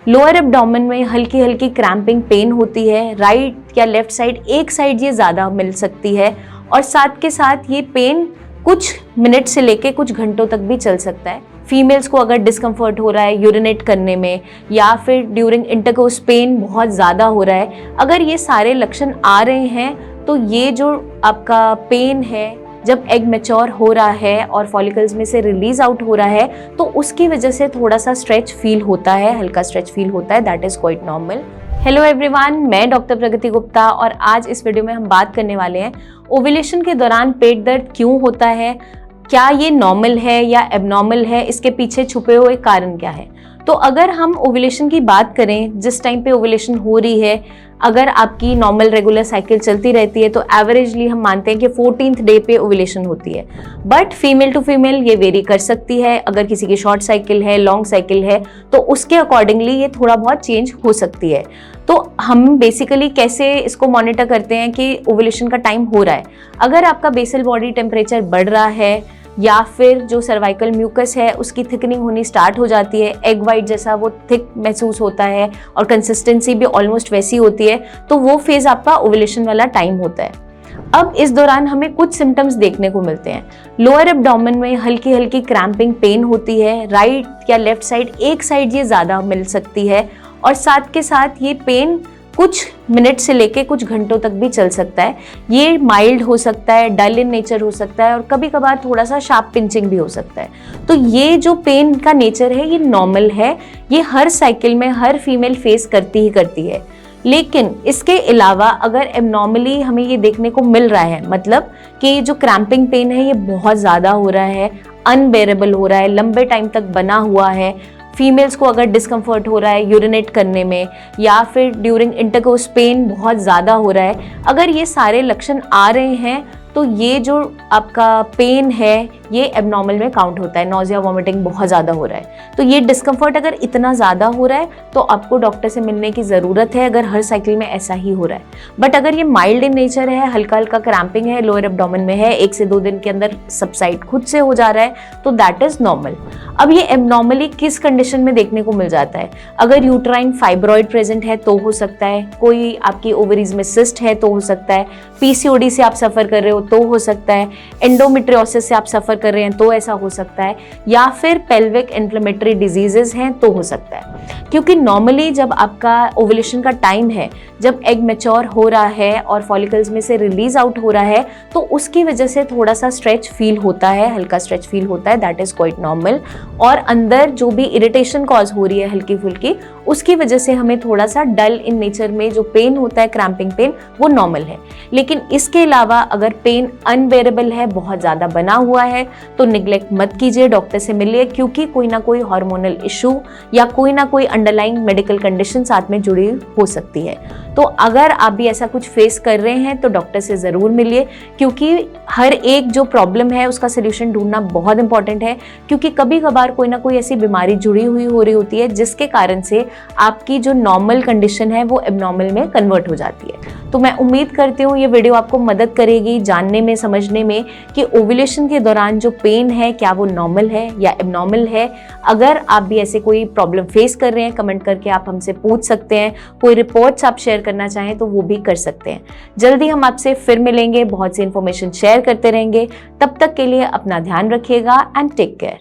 Lower abdomen में हल्की हल्की क्रैम्पिंग पेन होती है, राइट या लेफ्ट साइड, एक साइड ये ज़्यादा मिल सकती है और साथ के साथ ये पेन कुछ मिनट से लेके कुछ घंटों तक भी चल सकता है। फीमेल्स को अगर डिस्कम्फर्ट हो रहा है यूरिनेट करने में या फिर ड्यूरिंग इंटरकोर्स पेन बहुत ज़्यादा हो रहा है, अगर ये सारे लक्षण आ रहे हैं तो ये जो आपका पेन है जब एग मैच्योर हो रहा है और फॉलिकल्स में से रिलीज आउट हो रहा है तो उसकी वजह से थोड़ा सा स्ट्रेच फील होता है, हल्का स्ट्रेच फील होता है, that is quite normal. Hello everyone, मैं डॉक्टर प्रगति गुप्ता और आज इस वीडियो में हम बात करने वाले हैं ओव्यूलेशन के दौरान पेट दर्द क्यों होता है, क्या ये नॉर्मल है या एबनॉर्मल है, इसके पीछे छुपे हुए कारण क्या है। तो अगर हम ओव्यूलेशन की बात करें, जिस टाइम पे ओव्यूलेशन हो रही है, अगर आपकी नॉर्मल रेगुलर साइकिल चलती रहती है तो एवरेजली हम मानते हैं कि 14th डे पे ओव्यूलेशन होती है। बट फीमेल टू फीमेल ये वेरी कर सकती है, अगर किसी की शॉर्ट साइकिल है, लॉन्ग साइकिल है तो उसके अकॉर्डिंगली ये थोड़ा बहुत चेंज हो सकती है। तो हम बेसिकली कैसे इसको मॉनिटर करते हैं कि ओव्यूलेशन का टाइम हो रहा है। अगर आपका बेसल बॉडी टेम्परेचर बढ़ रहा है या फिर जो सर्वाइकल म्यूकस है उसकी थिकनिंग होनी स्टार्ट हो जाती है, एग वाइट जैसा वो थिक महसूस होता है और कंसिस्टेंसी भी ऑलमोस्ट वैसी होती है, तो वो फेज आपका ओव्यूलेशन वाला टाइम होता है। अब इस दौरान हमें कुछ सिम्टम्स देखने को मिलते हैं। लोअर एब्डोमेन में हल्की हल्की क्रैम्पिंग पेन होती है, राइट या लेफ्ट साइड, एक साइड ये ज़्यादा मिल सकती है और साथ के साथ ये पेन कुछ मिनट से लेके कुछ घंटों तक भी चल सकता है। ये माइल्ड हो सकता है, डल इन नेचर हो सकता है और कभी कभार थोड़ा सा शार्प पिंचिंग भी हो सकता है। तो ये जो पेन का नेचर है ये नॉर्मल है, ये हर साइकिल में हर फीमेल फेस करती ही करती है। लेकिन इसके अलावा अगर एबनॉर्मली हमें ये देखने को मिल रहा है, मतलब कि जो क्रैम्पिंग पेन है ये बहुत ज़्यादा हो रहा है, अनबेरेबल हो रहा है, लंबे टाइम तक बना हुआ है, फीमेल्स को अगर डिस्कम्फर्ट हो रहा है यूरिनेट करने में या फिर ड्यूरिंग इंटरकोर्स पेन बहुत ज़्यादा हो रहा है, अगर ये सारे लक्षण आ रहे हैं तो ये जो आपका पेन है ये एबनॉर्मल में काउंट होता है। नॉजिया वॉमिटिंग बहुत ज़्यादा हो रहा है तो ये डिस्कम्फर्ट अगर इतना ज़्यादा हो रहा है तो आपको डॉक्टर से मिलने की ज़रूरत है, अगर हर साइकिल में ऐसा ही हो रहा है। बट अगर ये माइल्ड इन नेचर है, हल्का हल्का क्रैम्पिंग है, लोअर एब्डोमेन में है, 1 से 2 दिन के अंदर सबसाइड खुद से हो जा रहा है, तो दैट इज़ नॉर्मल। अब ये एबनॉर्मली किस कंडीशन में देखने को मिल जाता है? अगर यूट्राइन फाइब्रॉइड प्रेजेंट है तो हो सकता है, कोई आपकी ओवरीज में सिस्ट है तो हो सकता है, पीसीओडी से आप सफ़र कर रहे हो तो हो सकता है, एंडोमेट्रियोसिस से आप सफ़र कर रहे हैं तो ऐसा हो सकता है, या फिर पेल्विक इन्फ्लेमेटरी डिजीजेस हैं तो हो सकता है। क्योंकि नॉर्मली जब आपका ओव्यूलेशन का टाइम है, जब एग मैच्योर हो रहा है और फॉलिकल्स में से रिलीज आउट हो रहा है तो उसकी वजह से थोड़ा सा स्ट्रेच फील होता है, हल्का स्ट्रेच फील होता है, दैट इज़ क्वाइट नॉर्मल। और अंदर जो भी इरिटेशन कॉज हो रही है हल्की फुल्की, उसकी वजह से हमें थोड़ा सा डल इन नेचर में जो पेन होता है, क्रैम्पिंग पेन, वो नॉर्मल है। लेकिन इसके अलावा अगर पेन अनबेरेबल है, बहुत ज़्यादा बना हुआ है, तो निग्लेक्ट मत कीजिए, डॉक्टर से मिलिए, क्योंकि कोई ना कोई हार्मोनल इशू या कोई ना कोई अंडरलाइंग मेडिकल कंडीशन साथ में जुड़ी हो सकती है। तो अगर आप भी ऐसा कुछ फेस कर रहे हैं तो डॉक्टर से ज़रूर मिलिए, क्योंकि हर एक जो प्रॉब्लम है उसका सोल्यूशन ढूंढना बहुत इंपॉर्टेंट है। क्योंकि कभी कभार कोई ना कोई ऐसी बीमारी जुड़ी हुई हो रही होती है जिसके कारण से आपकी जो नॉर्मल कंडीशन है वो एबनॉर्मल में कन्वर्ट हो जाती है। तो मैं उम्मीद करती हूँ ये वीडियो आपको मदद करेगी जानने में, समझने में कि ओव्यूलेशन के दौरान जो पेन है क्या वो नॉर्मल है या एबनॉर्मल है। अगर आप भी ऐसे कोई प्रॉब्लम फेस कर रहे हैं, कमेंट करके आप हमसे पूछ सकते हैं। कोई रिपोर्ट्स आप शेयर करना चाहें तो वो भी कर सकते हैं। जल्दी हम आपसे फिर मिलेंगे, बहुत सी इंफॉर्मेशन शेयर करते रहेंगे। तब तक के लिए अपना ध्यान रखिएगा एंड टेक केयर।